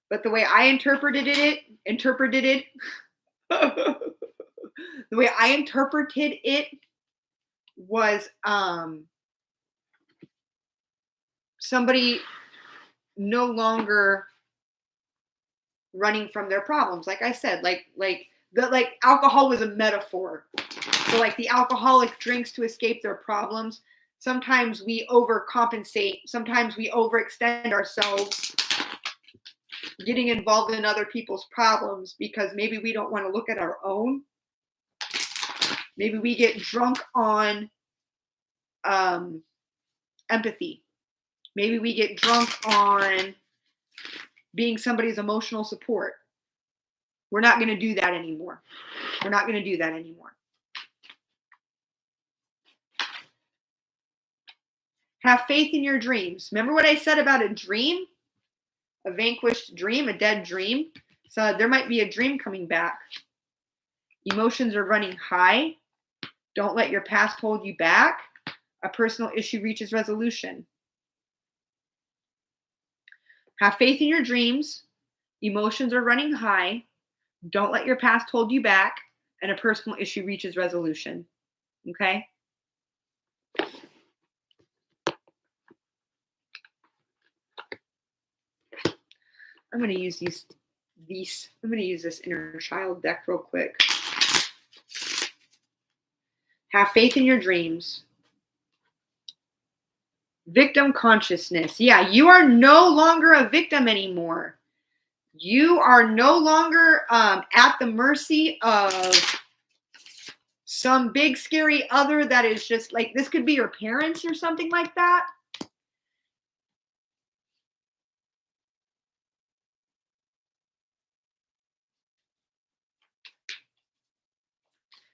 But the way I interpreted it, the way I interpreted it was somebody no longer running from their problems. Like I said, like alcohol was a metaphor. So like the alcoholic drinks to escape their problems. Sometimes we overcompensate. Sometimes we overextend ourselves, getting involved in other people's problems because maybe we don't want to look at our own. Maybe we get drunk on empathy. Maybe we get drunk on being somebody's emotional support. We're not going to do that anymore. Have faith in your dreams. Remember what I said about a dream? A vanquished dream, a dead dream. So there might be a dream coming back. Emotions are running high. Don't let your past hold you back. A personal issue reaches resolution. Have faith in your dreams. Emotions are running high. Don't let your past hold you back. And a personal issue reaches resolution. Okay? I'm going to use I'm going to use this inner child deck real quick. Have faith in your dreams. Victim consciousness. Yeah, you are no longer a victim anymore. You are no longer at the mercy of some big scary other that is just like, this could be your parents or something like that.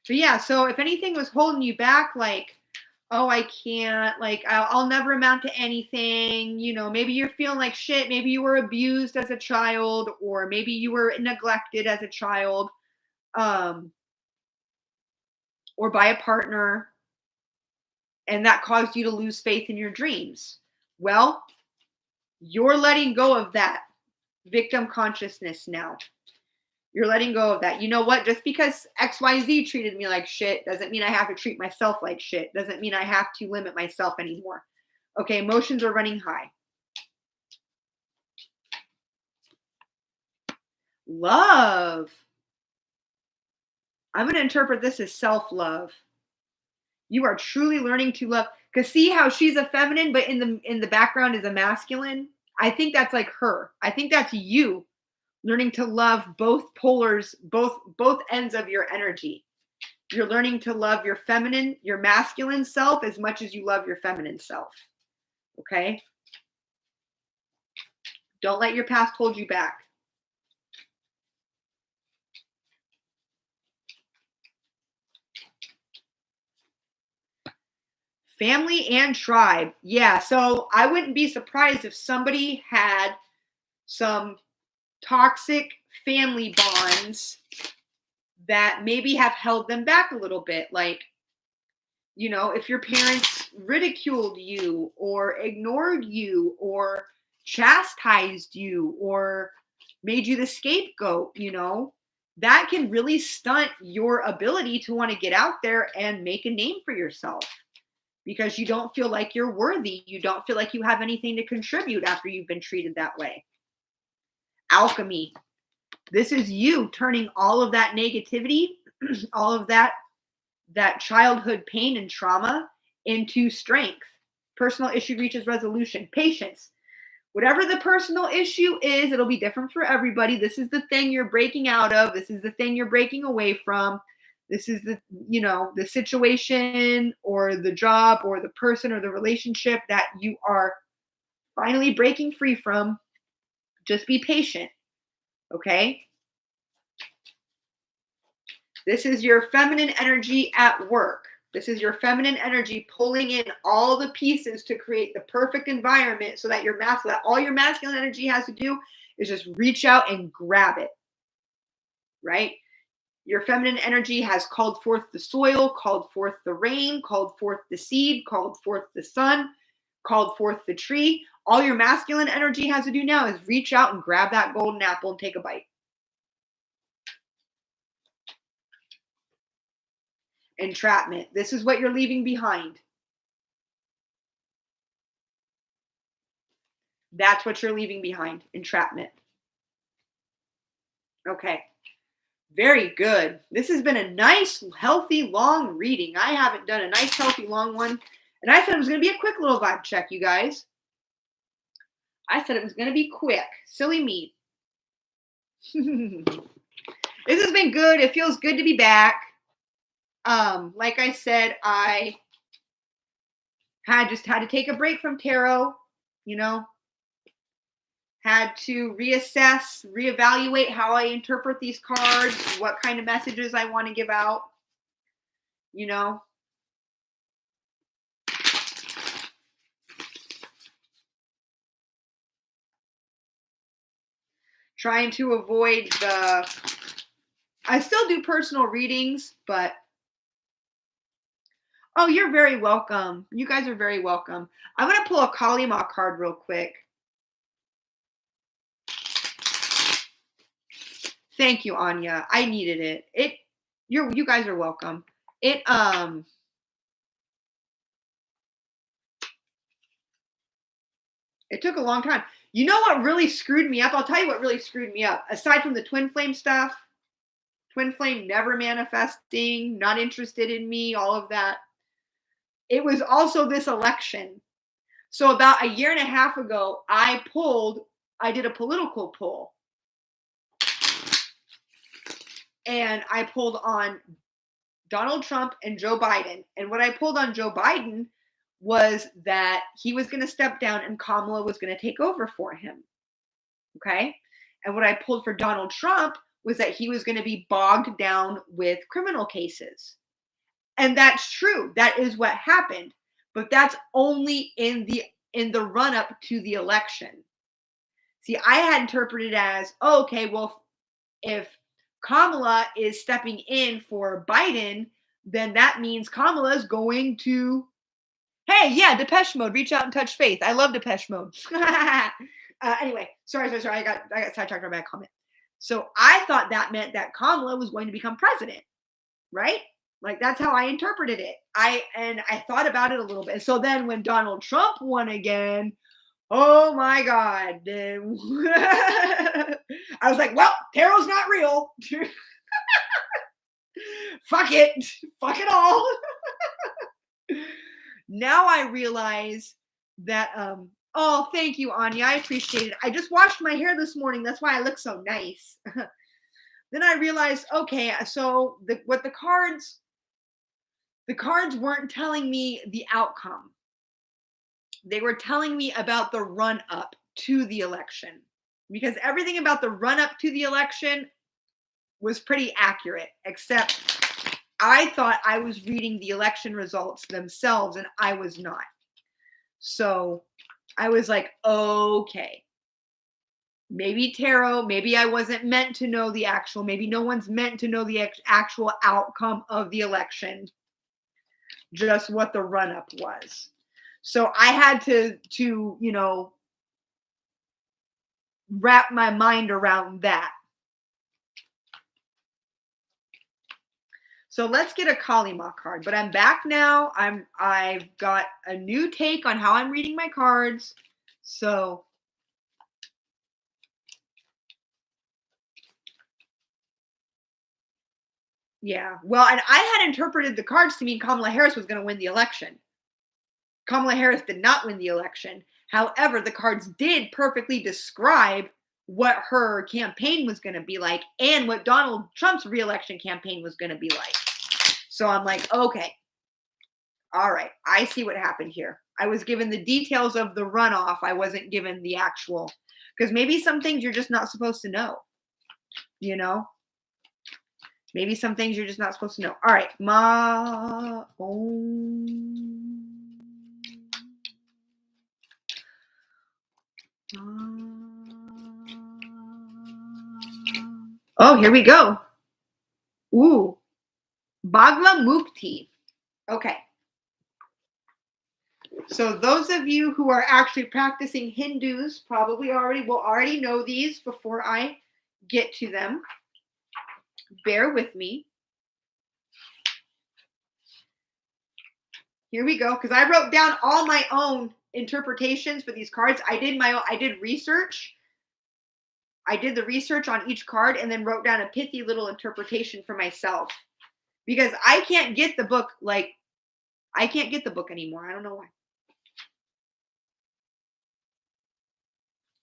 But yeah, so if anything was holding you back, like, oh, I can't, like, I'll never amount to anything, you know, maybe you're feeling like shit, maybe you were abused as a child, or maybe you were neglected as a child, or by a partner, and that caused you to lose faith in your dreams. Well, you're letting go of that victim consciousness now. You're letting go of that. You know what? Just because XYZ treated me like shit doesn't mean I have to treat myself like shit. Doesn't mean I have to limit myself anymore. Okay, emotions are running high. Love. I'm going to interpret this as self-love. You are truly learning to love. Because see how she's a feminine, but in the background is a masculine? I think that's like her. I think that's you learning to love both polars, both ends of your energy. You're learning to love your feminine, your masculine self as much as you love your feminine self. Okay? Don't let your past hold you back. Family and tribe. Yeah, so I wouldn't be surprised if somebody had some toxic family bonds that maybe have held them back a little bit. Like, you know, if your parents ridiculed you or ignored you or chastised you or made you the scapegoat, you know, that can really stunt your ability to want to get out there and make a name for yourself because you don't feel like you're worthy. You don't feel like you have anything to contribute after you've been treated that way. Alchemy. This is you turning all of that negativity, all of that childhood pain and trauma into strength. Personal issue reaches resolution. Patience. Whatever the personal issue is, it'll be different for everybody. This is the thing you're breaking out of. This is the thing you're breaking away from. This is the, you know, the situation or the job or the person or the relationship that you are finally breaking free from. Just be patient. Okay? This is your feminine energy at work. This is your feminine energy pulling in all the pieces to create the perfect environment so that all your masculine energy has to do is just reach out and grab it. Right? Your feminine energy has called forth the soil, called forth the rain, called forth the seed, called forth the sun, called forth the tree. All your masculine energy has to do now is reach out and grab that golden apple and take a bite. Entrapment. This is what you're leaving behind. That's what you're leaving behind. Entrapment. Okay. Very good. This has been a nice, healthy, long reading. I haven't done a nice, healthy, long one. And I said it was going to be a quick little vibe check, you guys. I said it was going to be quick. Silly me. This has been good. It feels good to be back. Like I said, I had to take a break from tarot, you know, had to reassess, reevaluate how I interpret these cards, what kind of messages I want to give out, you know. Trying to avoid I still do personal readings, but oh, you're very welcome. You guys are very welcome. I'm going to pull a Kali Ma card real quick. Thank you, Anya. I needed it. You guys are welcome. It took a long time. You know what really screwed me up? I'll tell you what really screwed me up. Aside from the twin flame stuff, twin flame never manifesting, not interested in me, all of that. It was also this election. So about a year and a half ago, I did a political poll. And I pulled on Donald Trump and Joe Biden. And what I pulled on Joe Biden was that he was going to step down and Kamala was going to take over for him. Okay. And what I pulled for Donald Trump was that he was going to be bogged down with criminal cases. And that's true. That is what happened. But that's only in the run up to the election. See, I had interpreted as, oh, okay, well, if Kamala is stepping in for Biden, then that means Kamala is going to, hey, yeah, Depeche Mode, reach out and touch faith. I love Depeche Mode. Anyway, sorry. I got sidetracked by a bad comment. So I thought that meant that Kamala was going to become president, right? Like that's how I interpreted it. I thought about it a little bit. So then when Donald Trump won again, oh my God. I was like, well, tarot's not real. Fuck it. Fuck it all. Now I realize that, oh, thank you, Anya. I appreciate it. I just washed my hair this morning. That's why I look so nice. Then I realized, okay, so the cards weren't telling me the outcome. They were telling me about the run up to the election, because everything about the run up to the election was pretty accurate, except I thought I was reading the election results themselves and I was not. So I was like, okay, maybe tarot, maybe I wasn't meant to know the actual, maybe no one's meant to know the actual outcome of the election, just what the run up was. So I had to, wrap my mind around that. So let's get a Kali Ma card. But I'm back now. I've got a new take on how I'm reading my cards. So yeah. Well, and I had interpreted the cards to mean Kamala Harris was going to win the election. Kamala Harris did not win the election. However, the cards did perfectly describe what her campaign was going to be like and what Donald Trump's reelection campaign was going to be like. So I'm like, okay, all right, I see what happened here. I was given the details of the runoff. I wasn't given the actual, because maybe some things you're just not supposed to know, Maybe some things you're just not supposed to know. All right, oh, here we go. Ooh, Bagla Mukti. Okay. So those of you who are actually practicing Hindus probably will already know these before I get to them. Bear with me. Here we go, because I wrote down all my own interpretations for these cards. I did research. I did the research on each card and then wrote down a pithy little interpretation for myself. Because I can't get the book, I can't get the book anymore. I don't know why.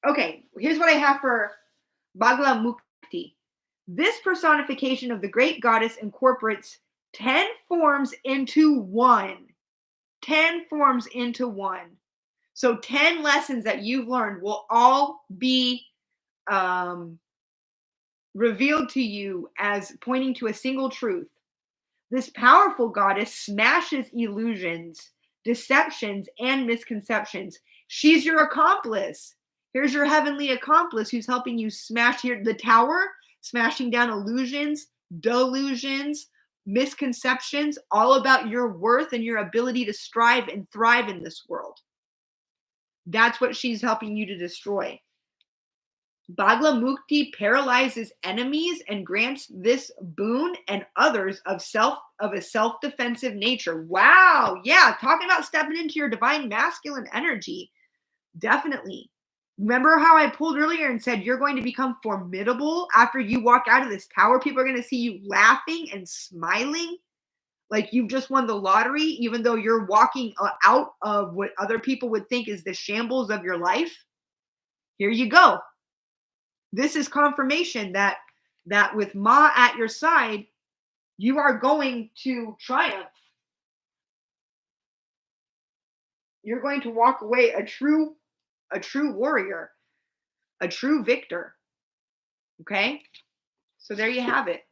Okay, here's what I have for Bagla Mukti. This personification of the great goddess incorporates 10 forms into one. 10 forms into one. So 10 lessons that you've learned will all be revealed to you as pointing to a single truth. This powerful goddess smashes illusions, deceptions, and misconceptions. She's your accomplice. Here's your heavenly accomplice who's helping you smash the tower, smashing down illusions, delusions, misconceptions, all about your worth and your ability to strive and thrive in this world. That's what she's helping you to destroy. Bagla Mukti paralyzes enemies and grants this boon and others of a self-defensive nature. Wow. Yeah. Talking about stepping into your divine masculine energy. Definitely. Remember how I pulled earlier and said you're going to become formidable after you walk out of this tower? People are going to see you laughing and smiling like you've just won the lottery, even though you're walking out of what other people would think is the shambles of your life. Here you go. This is confirmation that with Ma at your side, you are going to triumph. You're going to walk away a true warrior, a true victor. Okay? So there you have it.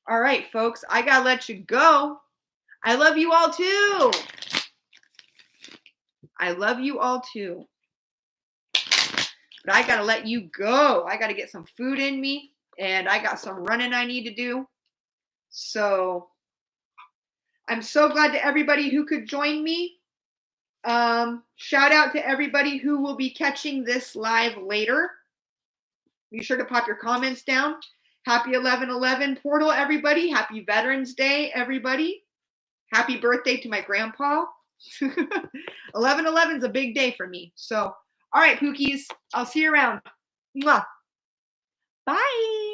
All right, folks, I got to let you go. I love you all too. I love you all too. But I got to let you go. I got to get some food in me, and I got some running I need to do. So I'm so glad to everybody who could join me. Shout out to everybody who will be catching this live later. Be sure to pop your comments down. Happy 11/11 portal, everybody. Happy Veterans Day, everybody. Happy birthday to my grandpa. 11/11 is a big day for me. So, all right, Pookies. I'll see you around. Mwah. Bye.